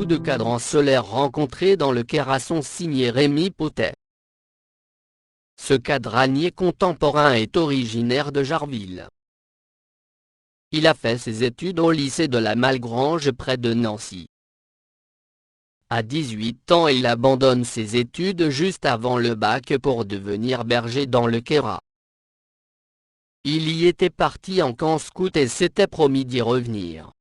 beaucoup de cadrans solaires rencontrés dans le Caire sont signés Rémy Pottet. Ce cadranier contemporain est originaire de Jarville. Il a fait ses études au lycée de la Malgrange près de Nancy. À 18 ans il abandonne ses études juste avant le bac pour devenir berger dans le Caire. Il y était parti en camp scout et s'était promis d'y revenir.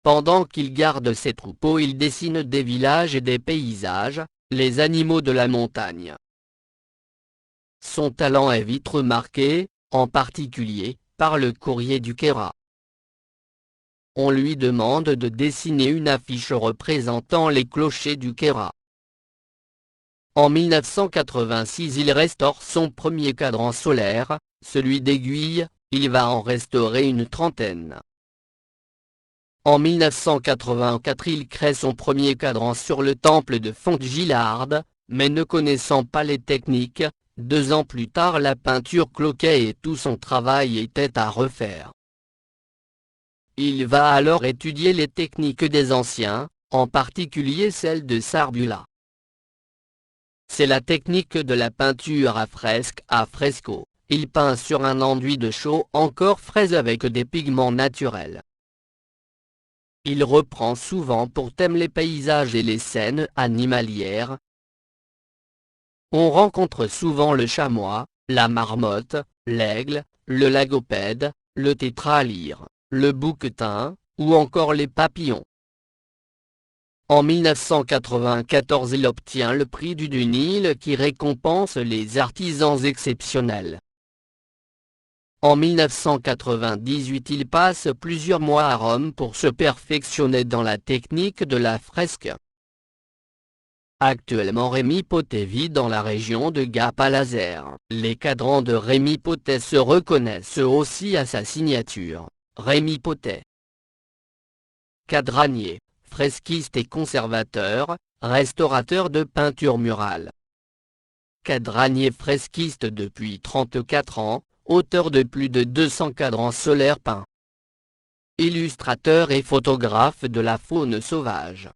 Pendant qu'il garde ses troupeaux il dessine des villages et des paysages, les animaux de la montagne. Son talent est vite remarqué, en particulier, par le courrier du Caire. On lui demande de dessiner une affiche représentant les clochers du Caire. En 1986 il restaure son premier cadran solaire, celui d'Aiguille, il va en restaurer une trentaine. En 1984 il crée son premier cadran sur le temple de Fontgillarde, mais ne connaissant pas les techniques, 2 ans plus tard la peinture cloquait et tout son travail était à refaire. Il va alors étudier les techniques des anciens, en particulier celle de Sarbula. C'est la technique de la peinture à fresque à fresco, il peint sur un enduit de chaux encore frais avec des pigments naturels. Il reprend souvent pour thème les paysages et les scènes animalières. On rencontre souvent le chamois, la marmotte, l'aigle, le lagopède, le tétralyre, le bouquetin, ou encore les papillons. En 1994 il obtient le prix du Dunil qui récompense les artisans exceptionnels. En 1998 il passe plusieurs mois à Rome pour se perfectionner dans la technique de la fresque. Actuellement Rémy Pottet vit dans la région de Gap-à-Lazer. Les cadrans de Rémy Pottet se reconnaissent aussi à sa signature, Rémy Pottet. Cadranier, fresquiste et conservateur, restaurateur de peinture murale. Cadranier fresquiste depuis 34 ans, auteur de plus de 200 cadrans solaires peints. Illustrateur et photographe de la faune sauvage.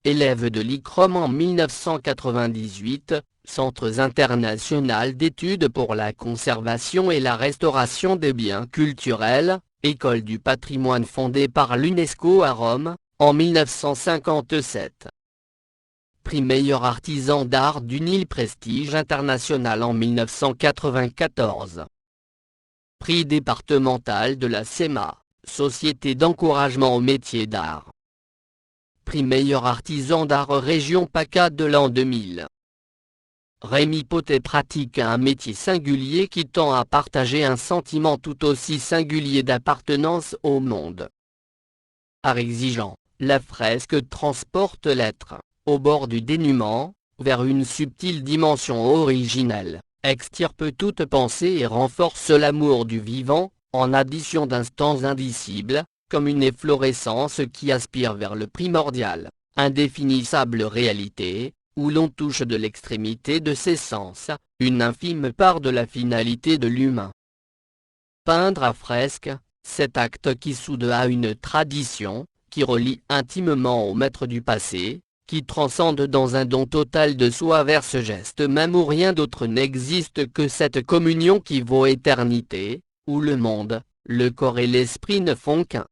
Élève de l'ICROM en 1998, Centre international d'études pour la conservation et la restauration des biens culturels, École du patrimoine fondée par l'UNESCO à Rome, en 1957. Prix meilleur artisan d'art du Nil Prestige international en 1994. Prix départemental de la SEMA, Société d'encouragement au métier d'art. Prix meilleur artisan d'art région PACA de l'an 2000. Rémy Pottet pratique un métier singulier qui tend à partager un sentiment tout aussi singulier d'appartenance au monde. Art exigeant, la fresque transporte l'être, au bord du dénuement, vers une subtile dimension originelle, extirpe toute pensée et renforce l'amour du vivant, en addition d'instants indicibles, comme une efflorescence qui aspire vers le primordial, indéfinissable réalité, où l'on touche de l'extrémité de ses sens, une infime part de la finalité de l'humain. Peindre à fresque, cet acte qui soude à une tradition, qui relie intimement au maître du passé, qui transcende dans un don total de soi vers ce geste même où rien d'autre n'existe que cette communion qui vaut éternité, où le monde, le corps et l'esprit ne font qu'un.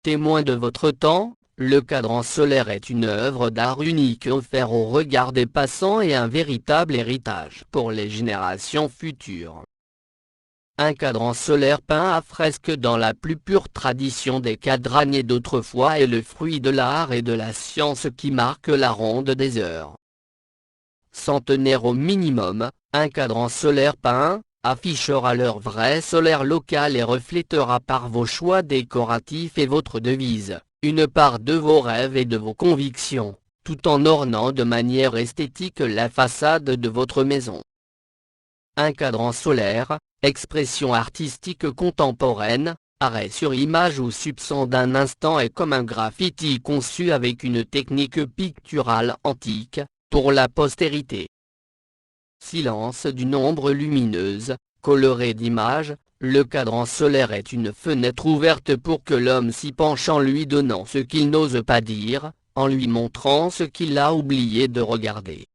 Témoin de votre temps, le cadran solaire est une œuvre d'art unique offerte au regard des passants et un véritable héritage pour les générations futures. Un cadran solaire peint à fresque dans la plus pure tradition des cadraniers d'autrefois est le fruit de l'art et de la science qui marque la ronde des heures. Centenaire au minimum, un cadran solaire peint, affichera leur vrai solaire local et reflétera par vos choix décoratifs et votre devise, une part de vos rêves et de vos convictions, tout en ornant de manière esthétique la façade de votre maison. Un cadran solaire, expression artistique contemporaine, arrêt sur image ou substance d'un instant est comme un graffiti conçu avec une technique picturale antique, pour la postérité. Silence d'une ombre lumineuse, colorée d'images, Le cadran solaire est une fenêtre ouverte pour que l'homme s'y penche en lui donnant ce qu'il n'ose pas dire, en lui montrant ce qu'il a oublié de regarder.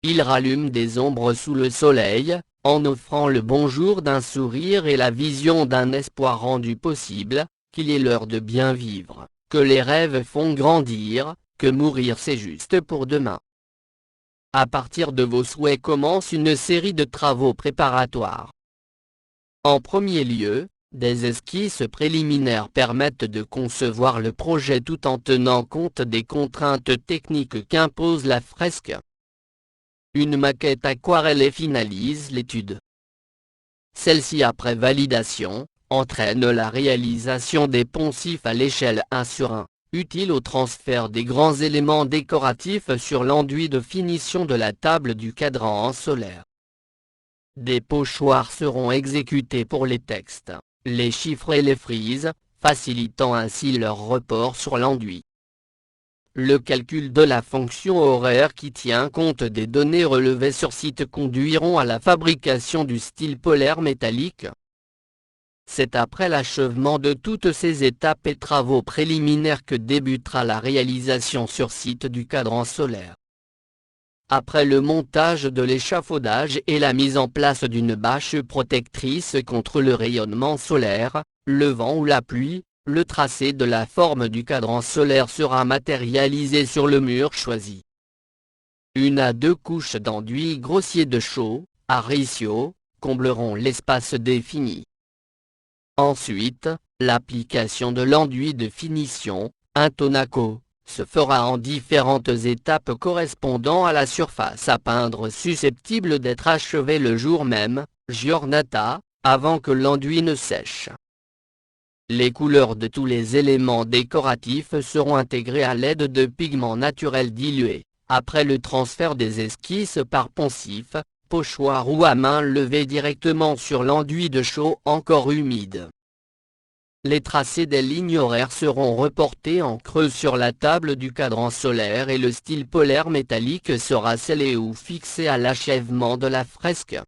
Il rallume des ombres sous le soleil, en offrant le bonjour d'un sourire et la vision d'un espoir rendu possible, qu'il est l'heure de bien vivre, que les rêves font grandir, que mourir c'est juste pour demain. À partir de vos souhaits commence une série de travaux préparatoires. En premier lieu, des esquisses préliminaires permettent de concevoir le projet tout en tenant compte des contraintes techniques qu'impose la fresque. Une maquette aquarellée finalise l'étude. Celle-ci, après validation, entraîne la réalisation des poncifs à l'échelle 1/1, utile au transfert des grands éléments décoratifs sur l'enduit de finition de la table du cadran solaire. Des pochoirs seront exécutés pour les textes, les chiffres et les frises, facilitant ainsi leur report sur l'enduit. Le calcul de la fonction horaire qui tient compte des données relevées sur site conduiront à la fabrication du style polaire métallique. C'est après l'achèvement de toutes ces étapes et travaux préliminaires que débutera la réalisation sur site du cadran solaire. Après le montage de l'échafaudage et la mise en place d'une bâche protectrice contre le rayonnement solaire, le vent ou la pluie, le tracé de la forme du cadran solaire sera matérialisé sur le mur choisi. 1 à 2 couches d'enduit grossier de chaux, à ratio, combleront l'espace défini. Ensuite, l'application de l'enduit de finition, un tonaco, se fera en différentes étapes correspondant à la surface à peindre susceptible d'être achevée le jour même, giornata, avant que l'enduit ne sèche. Les couleurs de tous les éléments décoratifs seront intégrées à l'aide de pigments naturels dilués, après le transfert des esquisses par poncif, pochoir ou à main levée directement sur l'enduit de chaux encore humide. Les tracés des lignes horaires seront reportés en creux sur la table du cadran solaire et le style polaire métallique sera scellé ou fixé à l'achèvement de la fresque.